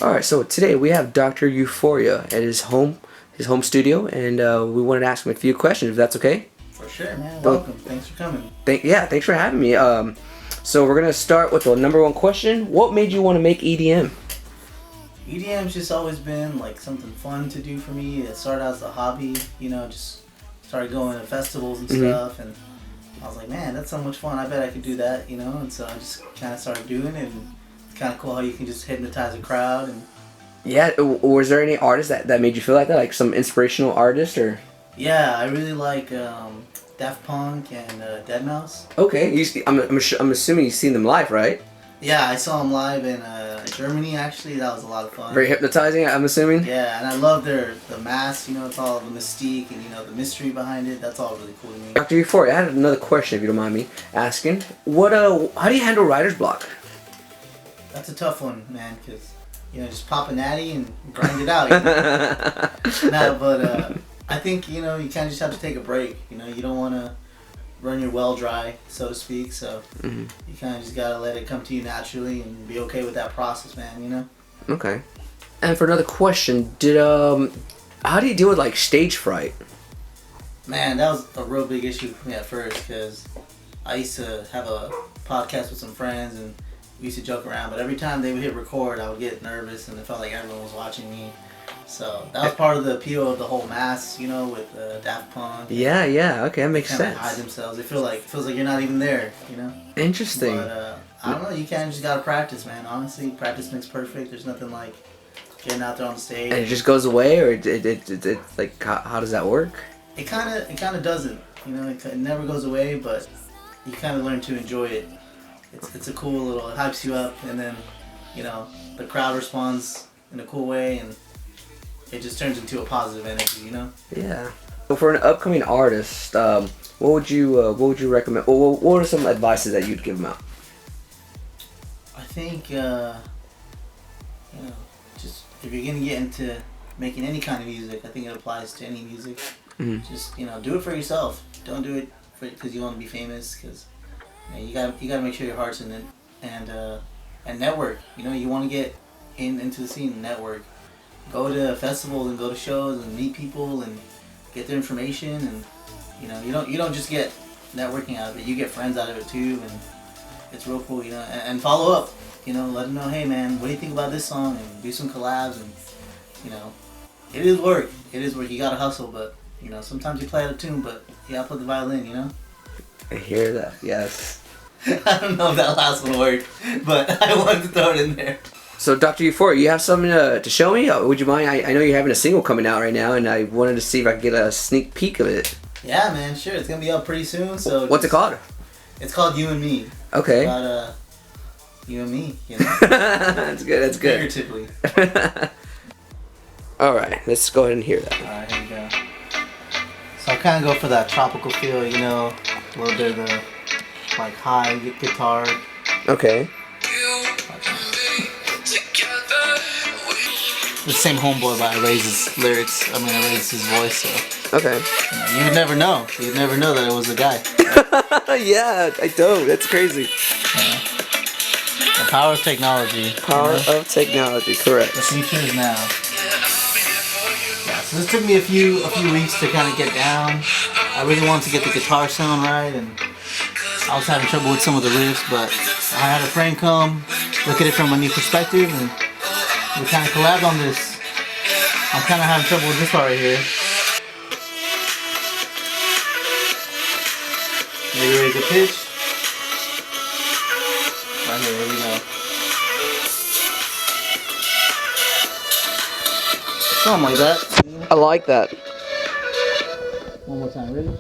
Alright, so today we have Dr. Euphoria at his home studio, and we wanted to ask him a few questions, if that's okay. For sure, man. Welcome. Thanks for coming. Thanks for having me. So we're gonna start with the number one question. What made you want to make EDM? EDM's just always been like something fun to do for me. It started out as a hobby, just started going to festivals and stuff, and I was like, man, that's so much fun. I bet I could do that, and so I just kind of started doing it, and it's kind of cool how you can just hypnotize a crowd. And Yeah, was there any artist that made you feel like that, like some inspirational artist or? yeah, I really like Daft Punk and Deadmau5. Okay, I'm assuming you've seen them live, right? Yeah, I saw them live in Germany. Actually, that was a lot of fun. Very hypnotizing, I'm assuming. Yeah, and I love the mask. It's all the mystique and the mystery behind it. That's all really cool to me. Dr. Euphoria, I had another question, if you don't mind me asking. How do you handle writer's block? That's a tough one, man, because just pop a natty and grind it out. Nah, but I think you kind of just have to take a break. You don't want to run your well dry, so to speak. So you kind of just gotta let it come to you naturally and be okay with that process, man. Okay. And for another question, how do you deal with like stage fright? Man, that was a real big issue for me at first, because I used to have a podcast with some friends and we used to joke around, but every time they would hit record, I would get nervous and it felt like everyone was watching me. So that was part of the appeal of the whole mask, with Daft Punk. Yeah, okay, that makes sense. Kind of hide themselves. It feels like you're not even there, Interesting. But I don't know. You kind of just gotta practice, man. Honestly, practice makes perfect. There's nothing like getting out there on the stage. And it just goes away, or it like how does that work? It kind of doesn't. It never goes away, but you kind of learn to enjoy it. It's a cool little. It hypes you up, and then the crowd responds in a cool way, and it just turns into a positive energy. Yeah. So for an upcoming artist, what would you recommend? What are some advices that you'd give them out? I think just if you're gonna get into making any kind of music, I think it applies to any music. Just do it for yourself. Don't do it because you want to be famous. Because you gotta make sure your heart's in it, and network. You want to get into the scene and network. Go to festivals and go to shows and meet people and get their information, and you don't just get networking out of it. You get friends out of it too, and it's real cool. And follow up. Let them know, hey man, what do you think about this song? And do some collabs, and it is work. It is work. You gotta hustle, but sometimes you play out of tune, but you gotta play the violin. I hear that. Yes. I don't know if that last one worked, but I wanted to throw it in there. So, Dr. Euphoria, you have something to show me? Would you mind? I know you're having a single coming out right now, and I wanted to see if I could get a sneak peek of it. Yeah, man, sure. It's gonna be up pretty soon. So what's it called? It's called You and Me. Okay. It's about you and me. That's good. That's good. Figuratively. All right, let's go ahead and hear that. All right, here we go. So I kind of go for that tropical feel, a little bit of the high guitar. Okay. The same homeboy, but I raised his lyrics. I raised his voice. So. Okay. You would never know. You'd never know that it was a guy. Yeah, I don't. That's crazy. Yeah. The power of technology. Power of technology, correct. The future is now. Yeah, so this took me a few weeks to kind of get down. I really wanted to get the guitar sound right, and I was having trouble with some of the riffs, but I had a friend come, look at it from a new perspective, and we kind of collabed on this. I'm kind of having trouble with this part right here. Maybe raise the pitch. Right here we go. Something like that. I like that. One more time, ready?